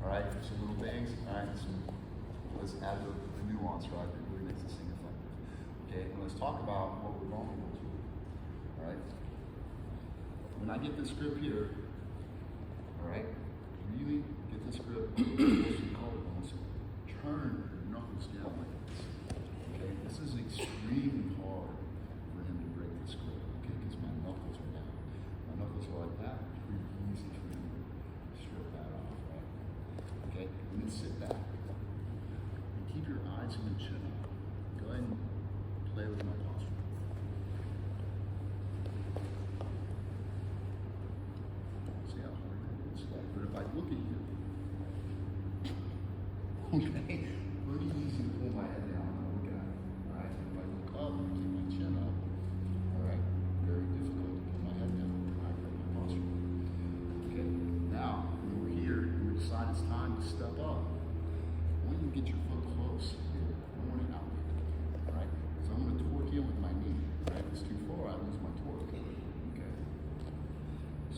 right? Some little things, all right? Let's add the nuance, right? That really makes this thing effective. Okay, and let's talk about what we're vulnerable to, all right? When I get this grip here, all right, really get this grip close to the collarbones, turn your knuckles down like this, okay? This is extremely hard for him to break this grip, okay, because my knuckles are down. My knuckles are like that, it's pretty easy for him to strip that off, right? Okay, and then sit back. And keep your eyes on your chin up. Go ahead and play with my posture. See how hard that is? But if I look at you, okay, pretty easy to pull my head down and look at it. Alright, if I look up and keep my chin up, alright, very difficult to pull my head down. Alright, like my posture. Okay, now when we're here and we decide it's time to step up, I want you to get your foot close here. I want it out here. Alright? So I'm going to torque in with my knee. Alright? If it's too far, I lose my torque. Okay.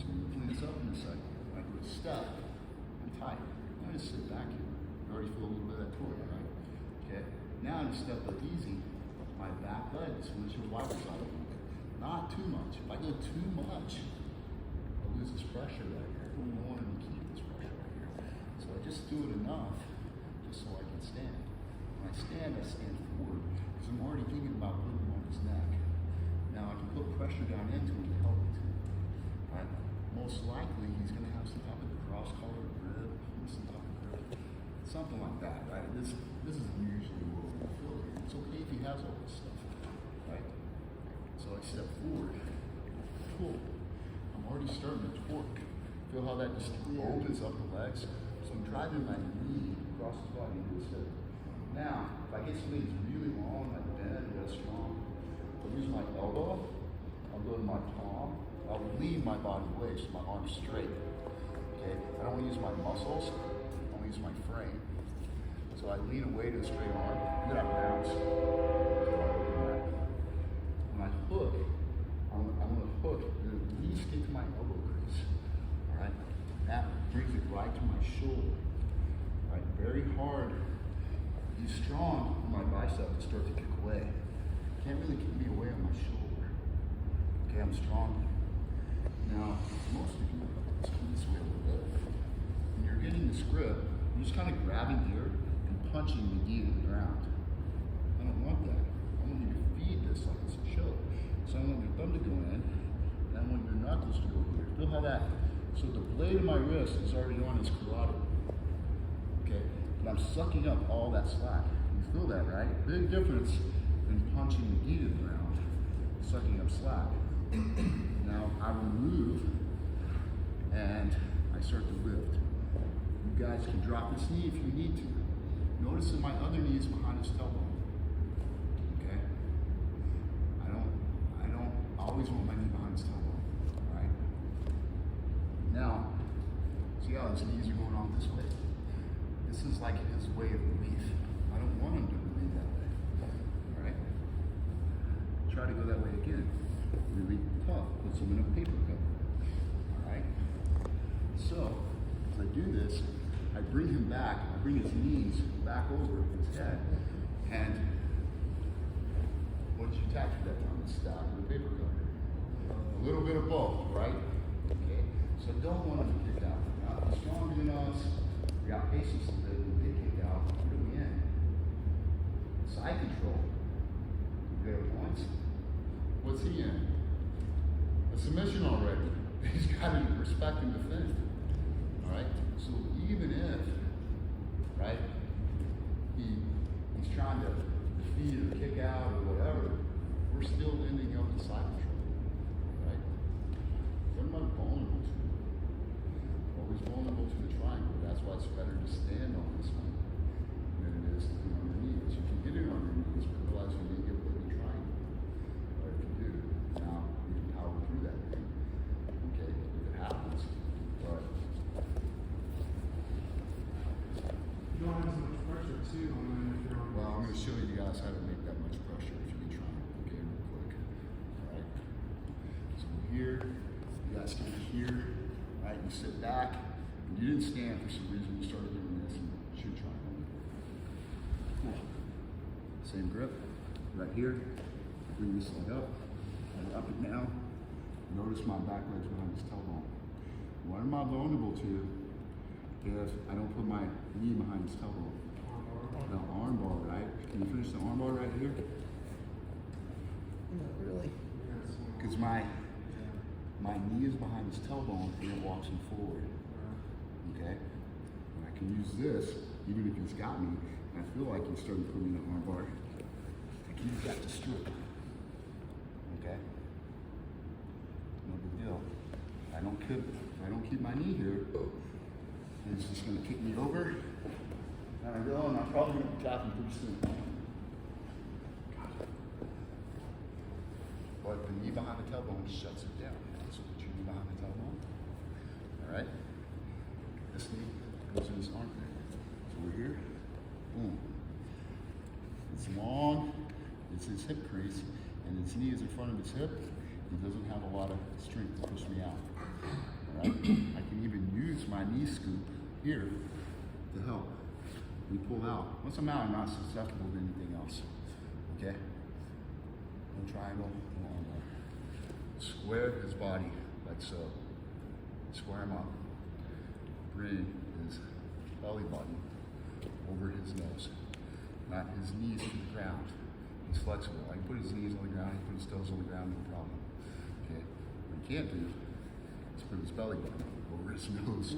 So we're going to clean this up in a second. Right? With a step and tight. I'm going to sit back here. You already feel a little bit of that torque, right? Okay. Now I'm going to step up easy. My back leg, this one's your wider side a little bit. Not too much. If I go too much, I lose this pressure right here. I want to keep this pressure right here. So I just do it enough just so I can stand. When I stand forward because I'm already thinking about putting him on his neck. Now I can put pressure down into him to help me too. Right? Most likely he's going to have some type of cross-collar grip, some type of grip, something like that. Right? This is usually what we're going to feel here. It's okay if he has all this stuff. Right? So I step forward, pull. I'm already starting to torque. Feel how that just opens up the legs? So I'm driving my knee across his body into his hip. Now, if I get something that's really long, like bent, real strong, I'll use my elbow, I'll go to my palm, I'll lean my body away so my arm's straight. Okay? I don't want to use my muscles, I want to use my frame. So I lean away to a straight arm, and then I bounce. When I hook, I'm going to hook and at least get to my elbow crease. Alright? That brings it right to my shoulder. Right? Very hard. Be strong on my bicep to start to kick away. Can't really kick me away on my shoulder. Okay, I'm strong. Now, most of you, let's come this way a little bit. When you're getting this grip, you're just kind of grabbing here and punching the gi to the ground. I don't want that. I want you to feed this like it's a choke. So I want your thumb to go in, and I want your knuckles to go here. Feel how that. So the blade of my wrist is already on his carotid. Okay? But I'm sucking up all that slack. You feel that, right? Big difference in punching the gi to the ground, sucking up slack. Now I remove and I start to lift. You guys can drop this knee if you need to. Notice that my other knee is behind his tailbone. Okay? I don't always want my knee behind his tailbone. Alright? Now, see how his knees are going on this way? This is like his way of relief. I don't want him to relieve that way. Alright? Try to go that way again. Really tough. Puts him in a paper cutter. Alright? So, as I do this, I bring him back, I bring his knees back over his head, and what did you tap to that time? The stack of the paper cutter. A little bit of both, right? Okay? So don't want him to kick out. Not stronger than us. We got patience a bit. When they kick out, what are we in? Side control. There points. What's he in? A submission already. He's got to respect and defend. Alright? So even if, right, he's trying to defeat or kick out or whatever, we're still ending up in side control. Right? What am I vulnerable to? Always vulnerable to the triangle. That's why it's better to stand on this one than it is to be on your knees. You can get it on your knees, but realize you need to get rid of the triangle. Or if you do, now you can power through that thing. Okay, if it happens. But you don't have as much pressure too on if you're on. well, I'm going to show you guys how to make that much pressure if you can try. Okay, real quick. Alright. So here, you guys can hear, right? You sit back, and you didn't stand for some reason, you started doing Same grip, right here. Bring this leg up, and up and down. Notice my back leg's behind this tailbone. What am I vulnerable to if I don't put my knee behind this tailbone? The arm bar, right? Can you finish the arm bar right here? Not really. Because my knee is behind this tailbone and it walks me forward. Okay? And I can use this, even if he's got me, and I feel like he's starting to put me in the arm bar. I can use that to strip. Okay? No big deal. If I don't keep my knee here, he's just gonna kick me over. And I go, and I'm probably gonna be tapping pretty soon. But the knee behind the tailbone shuts it down. So put your knee behind the tailbone. Alright? This knee goes in this armpit. So we're here. Boom. It's long. It's his hip crease. And his knee is in front of his hip. He doesn't have a lot of strength to push me out. Alright? I can even use my knee scoop here to help. We pull out. Once I'm out, I'm not susceptible to anything else. Okay? No triangle, no armbar. Square his body like so. Square him up. Bring his belly button over his nose. Not his knees to the ground. He's flexible. I can put his knees on the ground, he can put his toes on the ground, no problem. Okay? What he can't do is put his belly button over his nose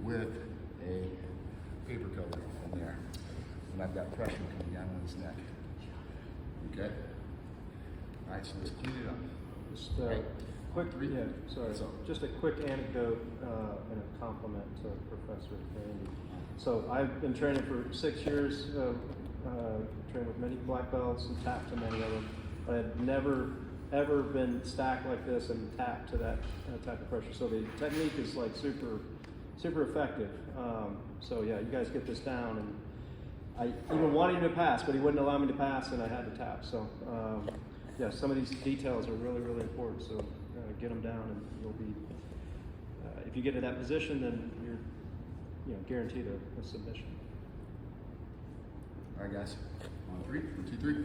with a paper cover in there. And I've got pressure coming down on his neck. Okay? Alright, so let's clean it up. Just quick, yeah, sorry. So- Just a quick anecdote and a compliment to Professor Randy. So I've been training for 6 years, trained with many black belts and tapped to many of them. But I've never ever been stacked like this and tapped to that type of pressure. So the technique is like super effective. So yeah, you guys get this down, and I even wanted him to pass, but he wouldn't allow me to pass, and I had to tap. So yeah, some of these details are really important. So get them down, and you'll be. If you get to that position, then you're guaranteed a submission. Alright guys. On 3, 1, 2, 3.